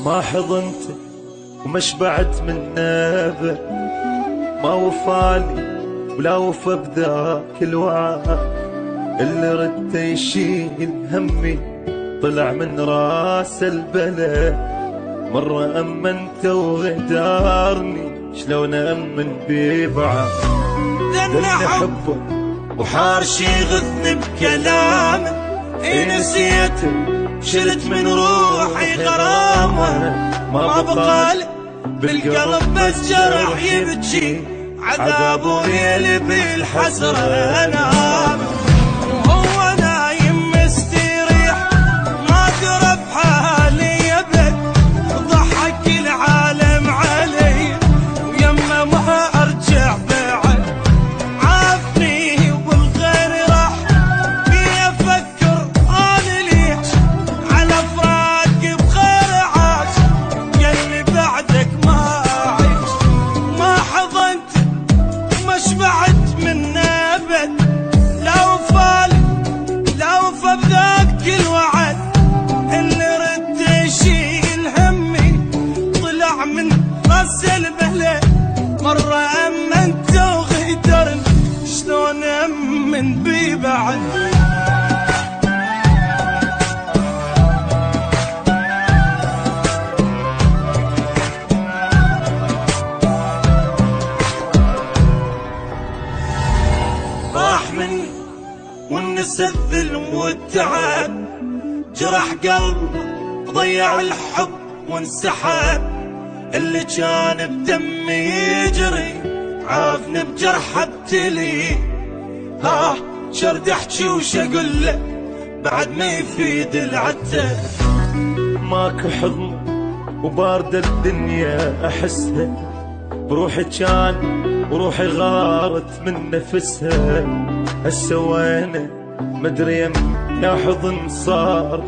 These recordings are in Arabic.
ما حضنته وما شبعت من نابه، ما وفالي ولا وفى بذاك الوعد، اللي رد يشيل همي طلع من راس البلا. مرة أمنت وغدارني شلون أمن ببعض، لأن حبه وحارش يغثني بكلامه، نسيته شلت من روحي غرامه، ما بقالي بالقلب بس جرح يبكي، عذاب وليل بالحسرة انام. وهو نايم مستريح ما درى بحالي ابد، ضحك العالم علي ويما ما ارجع بعد، عافني والغير راح في افكر انا ليش على فراقك بخير عاش، يلي بعدك ما اعيش. ما حضنت ما شبعت من ابد، لو فالي لو بذاك الوعد، اللي رد يشيل همي طلع من راس البلا. مرة امنت وغدرني شلون امن بي بعد. راح مني ونسى الظلم والتعب، جرح قلبي ضيع الحب وانسحب، اللي كان بدمي يجري عافني بجرح ابتلي. شرد احكي وش اقول له بعد ما يفيد العتاب، ماكو حضن وباردة الدنيا احسها، بروحي كان وروحي غارت من نفسها. هسه وينه مدري يا حضن صار،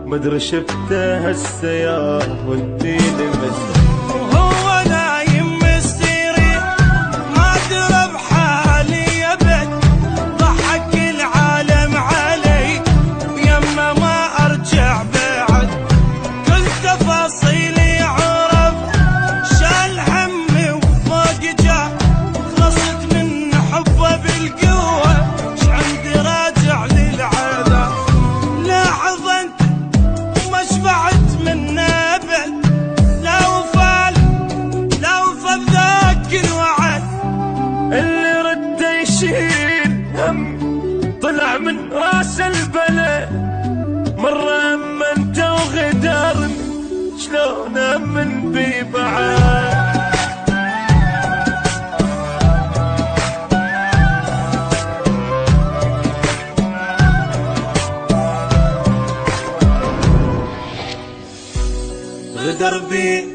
مدري شفته هسه يا وديني مسه. وهو نايم مستريح ما درى بحالي ابد، ضحك العالم علي ويما ما ارجع بعد، كل تفاصيلي عرف شال همي وفوق جاه، خلصت من حبه بالقوه ش عندي راجع للعذاب. لا حضنت وما شبعت من ابد، لو فالي لو بذاك الوعد، اللي رد يشيل هم طلع من راس البلا. مرة أمنت وغدرني شلون أمن بي بعد. غدر بي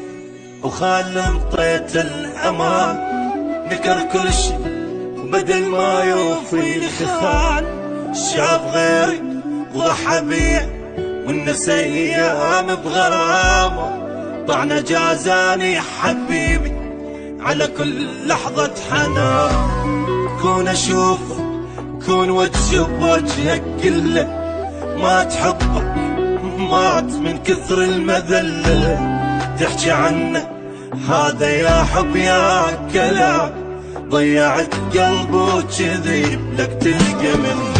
وخان مطيت الامان، نكر كل شي وبدل ما يوفي الخان، شاف غيري وضحى بي والنسى ايام بغرامه، طعنا جازاني حبيبي على كل لحظة حنان. كون اشوفك كون وجهي بوجهك كله، ما تحبك مات من كثر المذلة، تحكي عنه هذا يا حب يا كلام، ضيعت قلبه وكذب لك تلقى منه.